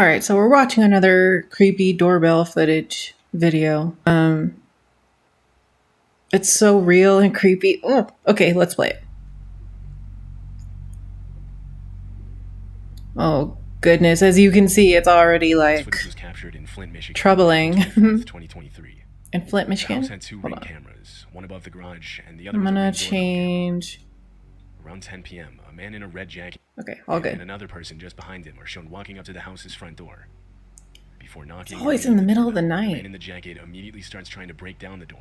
Alright, so we're watching another creepy doorbell footage video. It's so real and creepy. Oh, okay, let's play it. Oh goodness, as you can see, it's already This footage like was captured in Flint, Michigan, troubling. April 24th, 2023. In Flint, The Michigan? house had two Hold ring on. cameras, one above the garage and the other I'm was a gonna ring doorbell camera. change. Around 10 p.m., a man in a red jacket Okay, all and good. another person just behind him are shown walking up to the house's front door. Before knocking It's and always ringing in the middle of the doorbell, night. the man in the jacket immediately starts trying to break down the door.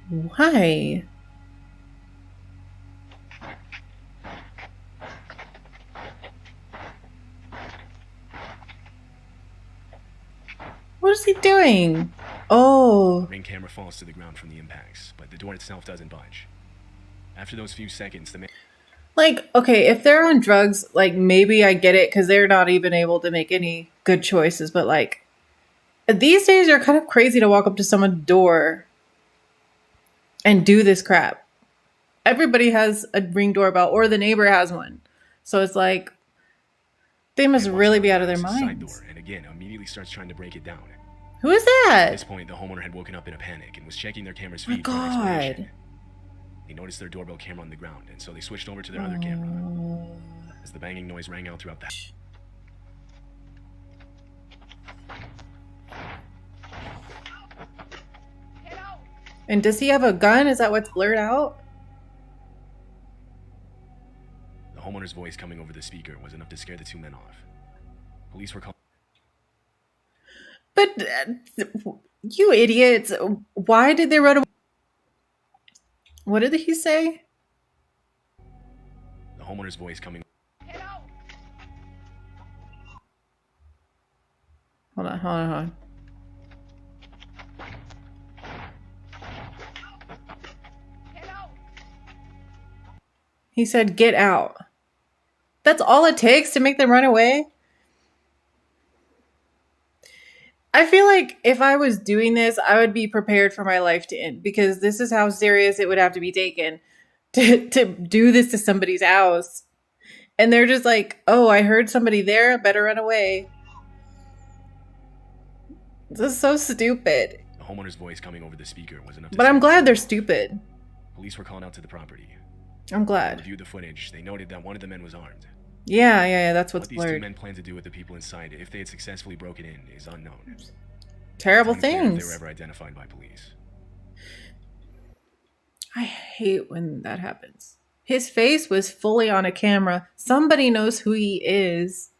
Why? What is he doing? Oh. Ring camera falls to the ground from the impacts, but the door itself doesn't budge. After those few seconds, the man... Like, okay, if they're on drugs, like, maybe I get it because they're not even able to make any good choices. But, like, these days are kind of crazy to walk up to someone's door and do this crap. Everybody has a Ring doorbell, or the neighbor has one. So it's like, they must really be out of their minds. Door and again, immediately starts trying to break it down. Who is that? At this point, the homeowner had woken up in a panic and was checking their camera's My feed for an explanation. God. They noticed their doorbell camera on the ground, and so they switched over to their other camera. As the banging noise rang out throughout the house. And does he have a gun? Is that what's blurred out? The homeowner's voice coming over the speaker was enough to scare the two men off. Police were called. But you idiots, why did they run away? What did he say? The homeowner's voice coming. Hold on. He said, get out. That's all it takes to make them run away? I feel like if I was doing this, I would be prepared for my life to end, because this is how serious it would have to be taken to do this to somebody's house. And they're just like, oh, I heard somebody there, better run away. This is so stupid. The homeowner's voice coming over the speaker was enough to But I'm glad they're stupid. Police were called out to the property. I'm glad. They reviewed the footage. They noted that one of the men was armed. Yeah, that's what's What these blurred. two men plan to do with the people inside, if they had successfully broken in, is unknown. Terrible It's unclear if things. they were ever identified by police. I hate when that happens. His face was fully on a camera. Somebody knows who he is.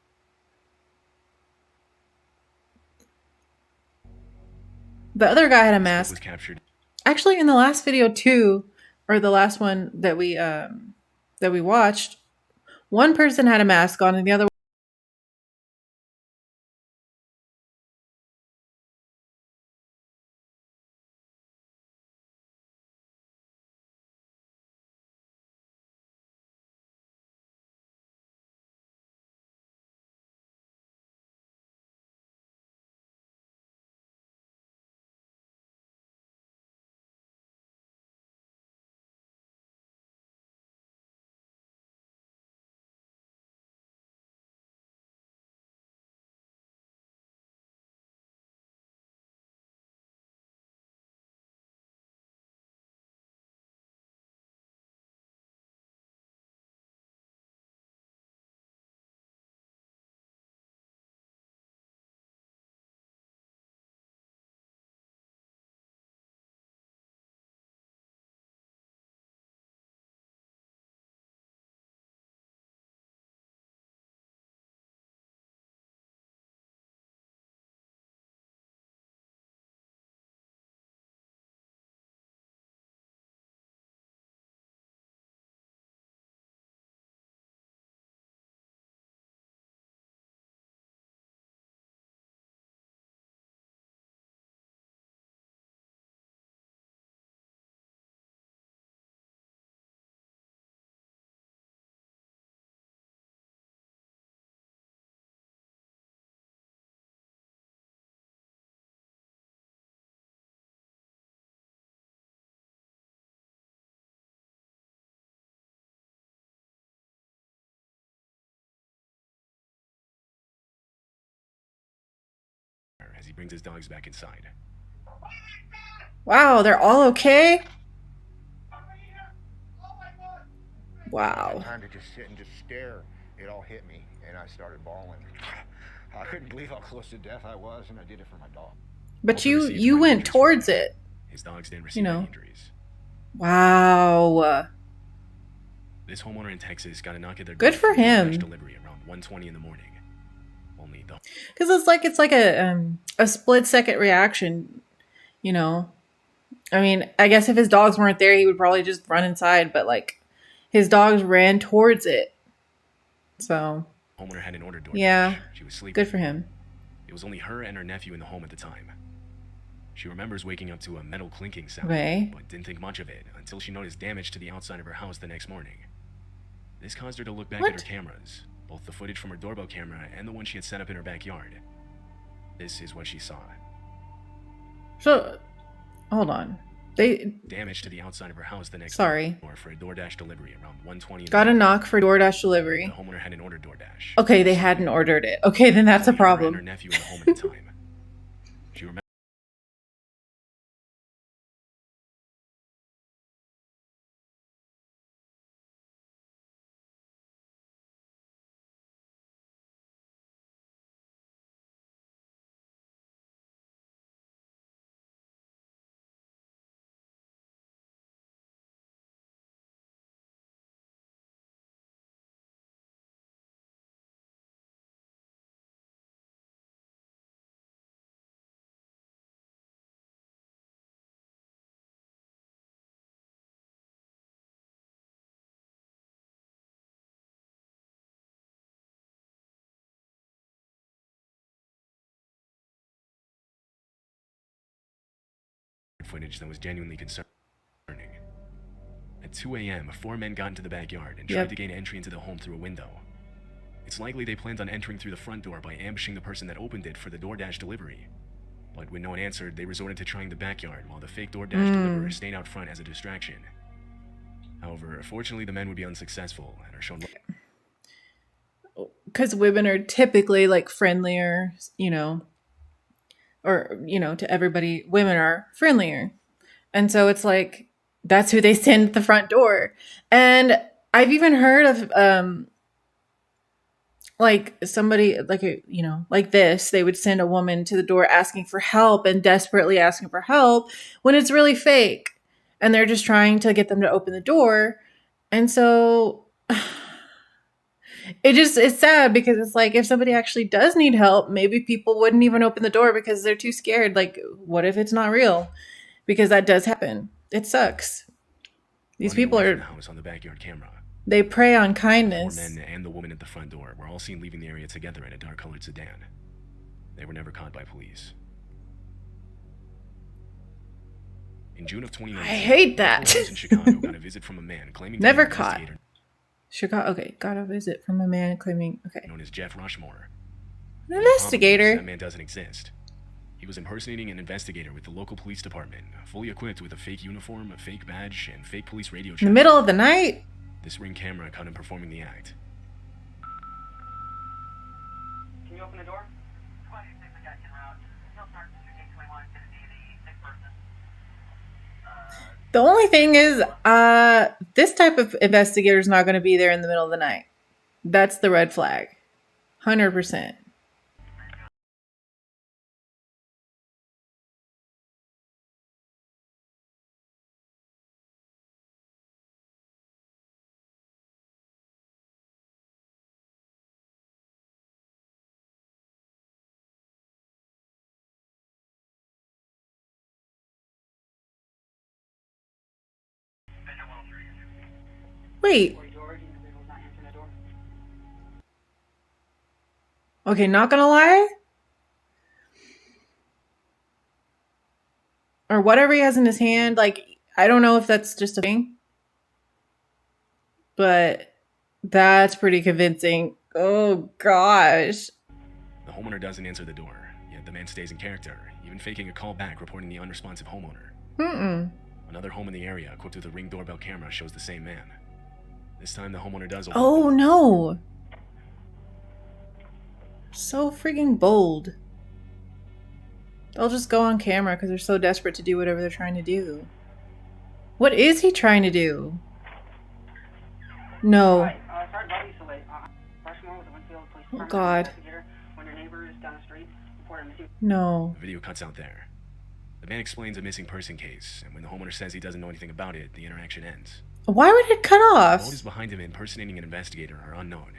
The other guy had a mask. Was captured. Actually, in the last video too, or the last one that we watched, one person had a mask on and the other as he brings his dogs back inside. Wow, they're all okay? I Wow. had time to just sit and just stare. It all hit me, and I started bawling. I couldn't believe how close to death I was, and I did it for my dog. But Walter you received you minor went injuries from towards it. it. His dogs didn't You receive know. any injuries. Wow. This homeowner in Texas got a knock at their Good door for a DoorDash him. delivery around 1:20 in the morning. Only the Because it's like a split second reaction, you know. I mean, I guess if his dogs weren't there, he would probably just run inside. But like, his dogs ran towards it. So homeowner hadn't ordered DoorDash. yeah, She was sleeping. good for him. It was only her and her nephew in the home at the time. She remembers waking up to a metal clinking sound, Okay. but didn't think much of it until she noticed damage to the outside of her house the next morning. This caused her to look back at her What? cameras, both the footage from her doorbell camera and the one she had set up in her backyard. This is what she saw. So, hold on. They Damage to the outside of her house the next Sorry. morning for a DoorDash delivery around 1:20 in the got a morning. knock for DoorDash The delivery. homeowner hadn't ordered DoorDash. Okay, they hadn't ordered it. Okay, then that's a Only her and her problem. nephew in the home at the time. She remembers footage that was genuinely concerning. At 2 a.m., 4 men got into the backyard and tried Yep. to gain entry into the home through a window. It's likely they planned on entering through the front door by ambushing the person that opened it for the DoorDash delivery. But when no one answered, they resorted to trying the backyard while the fake DoorDash deliverer stayed out front as a distraction. However, fortunately, the men would be unsuccessful and are shown. Because women are typically like friendlier, you know, or, you know, to everybody, women are friendlier. And so it's like, that's who they send at the front door. And I've even heard of, like somebody like a, you know, like this, they would send a woman to the door asking for help and desperately asking for help when it's really fake. And they're just trying to get them to open the door. And so it's sad because it's like if somebody actually does need help, maybe people wouldn't even open the door because they're too scared. Like, what if it's not real? Because that does happen. It sucks. These Running people away from are, the house on the backyard camera. they prey on The 4 kindness. men and the woman at the front door were all seen leaving the area together in a dark-colored sedan. They were never caught by police. In June of 2019, I hate that. multiple homes in Chicago got a visit from a man claiming to Never be an caught. investigator Chicago. Okay, got a visit from a man claiming. Okay, known as Jeff Rushmore. an The problem is investigator. that man doesn't exist. He was impersonating an investigator with the local police department, fully equipped with a fake uniform, a fake badge, and fake police radio In the channel. middle of the night. This Ring camera caught him performing the act. Can you open the door? 26 suggestion route. He'll start Street 21 to the 6th person. The only thing is, this type of investigator is not going to be there in the middle of the night. That's the red flag, 100%. Wait. Or George, and the visual's not answering the door. Okay, not gonna lie. Or whatever he has in his hand, like, I don't know if that's just a thing. But that's pretty convincing. Oh, gosh. The homeowner doesn't answer the door, yet the man stays in character, even faking a call back reporting the unresponsive homeowner. Mm-mm. Another home in the area equipped with a Ring doorbell camera shows the same man. This time the homeowner does open the Oh, door. no. So freaking bold. They'll just go on camera because they're so desperate to do whatever they're trying to do. What is he trying to do? No. Hi, sorry to bother you so late. Rushmore with the Winfield Police Oh, Department. God. Investigator. When your neighbor is down the street, report a missing. No. The video cuts out there. The man explains a missing person case, and when the homeowner says he doesn't know anything about it, the interaction ends. Why would it cut The off? motives behind him impersonating an investigator are unknown.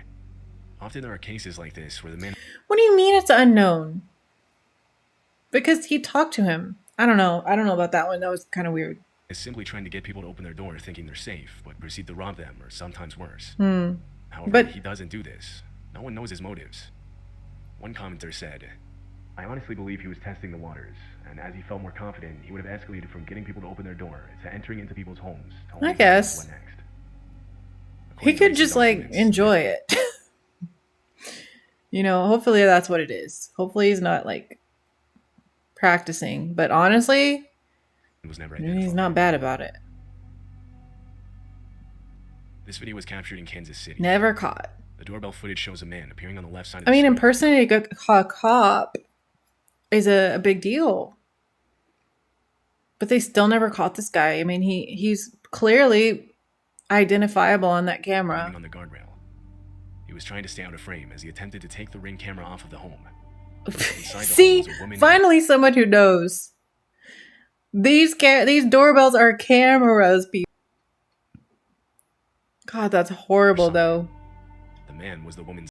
Often there are cases like this where the man What do you mean it's unknown? Because he talked to him. I don't know. I don't know about that one. That was kind of weird. is simply trying to get people to open their door thinking they're safe, but proceed to rob them, or sometimes worse. Hmm. However, But- he doesn't do this. No one knows his motives. One commenter said, "I honestly believe he was testing the waters, and as he felt more confident, he would have escalated from getting people to open their door to entering into people's homes. to only I guess. what next." He According to could recent just like documents, enjoy it. You know, hopefully that's what it is. Hopefully he's not like practicing. But honestly, it was never he's identified. not bad about it. This video was captured in Kansas City. Never caught. The doorbell footage shows a man appearing on the left side of I the mean, screen. impersonating a cop is a big deal. But they still never caught this guy. I mean, he's clearly identifiable on that leaning camera. on the guardrail. He was trying to stay out of frame as he attempted to take the Ring camera off of the home. Inside the See, home was a woman finally someone who knows. These doorbells are cameras, people. God, that's horrible, though. The man was the woman's.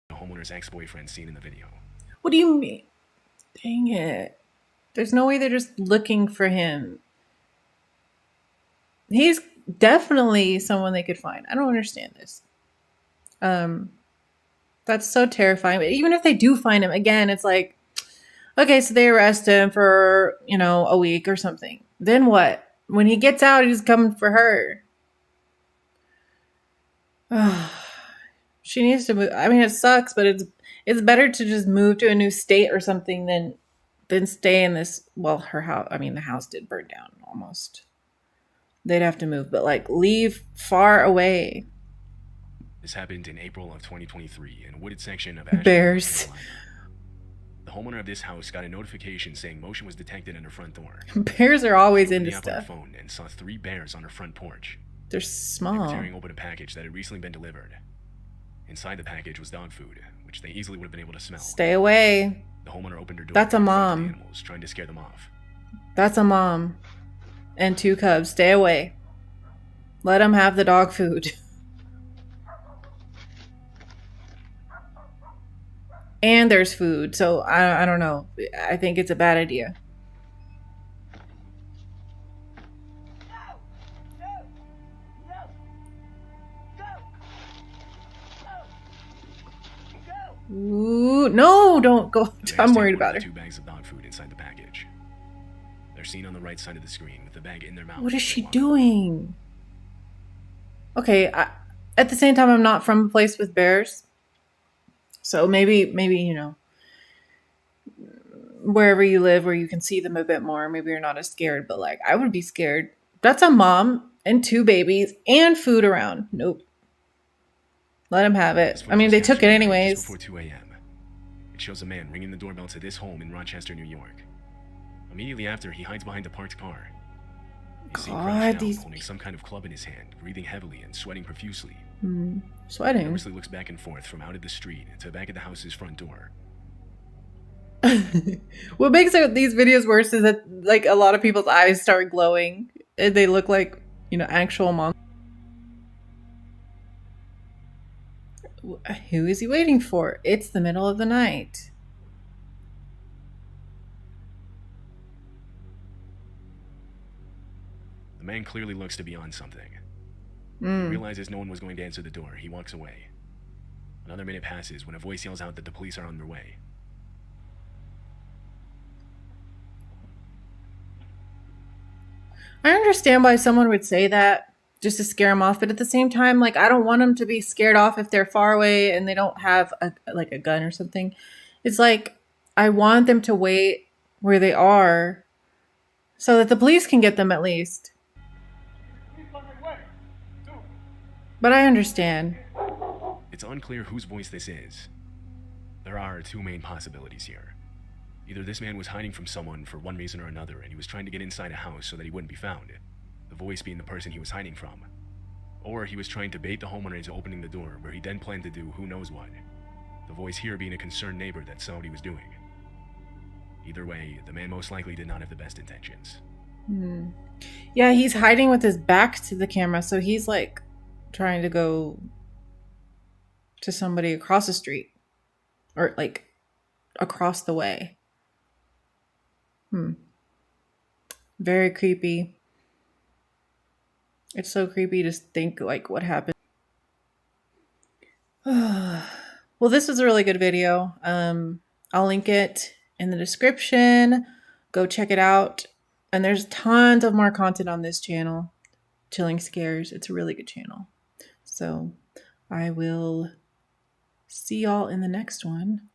The homeowner's ex-boyfriend seen in the video. What do you mean? Dang it. There's no way they're just looking for him. He's definitely someone they could find. I don't understand this. That's so terrifying. But even if they do find him, again, it's like, okay, so they arrest him for, a week or something. Then what? When he gets out, he's coming for her. She needs to move. I mean, it sucks, but it's better to just move to a new state or something than stay in this. Well, her house. I mean, the house did burn down almost. They'd have to move, but like leave far away. This happened in April of 2023 in a wooded section of Asheville, Bears. North Carolina. The homeowner of this house got a notification saying motion was detected at her front door. Bears are always She opened into the app on her stuff. phone and saw 3 bears on her front porch. They're They were small. tearing open a package that had recently been delivered. Inside the package was dog food, which they easily would have been able to smell. Stay away. The homeowner opened her door. That's a in front of the mom. animals, trying to scare them off. That's a mom and 2 cubs. Stay away. Let them have the dog food. And there's food, so I don't know. I think it's a bad idea. Ooh, no, don't go. The bears I'm take worried one of about her. the 2 bags of dog food inside the package. They're seen on the right side of the screen with the bag in their mouth. What is as they she walk doing? Okay, at the same time, I'm not from a place with bears. So maybe, wherever you live where you can see them a bit more, maybe you're not as scared, but like I would be scared. That's a mom and 2 babies and food around. Nope. Let them have it. This I mean, footage they was took it captured anyways. Just before 2 a.m. It shows a man ringing the doorbell to this home in Rochester, New York. Immediately after, he hides behind a parked car. He's seen God, crouched down, these- holding some kind of club in his hand, breathing heavily and sweating profusely. Sweating. Nervously looks back and forth from out of the street to back at the house's front door. What makes these videos worse is that like a lot of people's eyes start glowing. And they look like, actual monsters. Who is he waiting for? It's the middle of the night. The man clearly looks to be on something. He Mm. realizes no one was going to answer the door. He walks away. Another minute passes when a voice yells out that the police are on their way. I understand why someone would say that just to scare them off, but at the same time, like, I don't want them to be scared off if they're far away and they don't have a gun or something. It's like I want them to wait where they are so that the police can get them at least. But I understand. It's unclear whose voice this is. There are two main possibilities here. Either this man was hiding from someone for one reason or another, and he was trying to get inside a house so that he wouldn't be found, the voice being the person he was hiding from. Or he was trying to bait the homeowner into opening the door, where he then planned to do who knows what. The voice here being a concerned neighbor that saw what he was doing. Either way, the man most likely did not have the best intentions. Yeah, he's hiding with his back to the camera, so he's like trying to go to somebody across the street or like across the way. Very creepy. It's so creepy to think like what happened. Well, this was a really good video. I'll link it in the description. Go check it out. And there's tons of more content on this channel, Chilling Scares. It's a really good channel. So I will see y'all in the next one.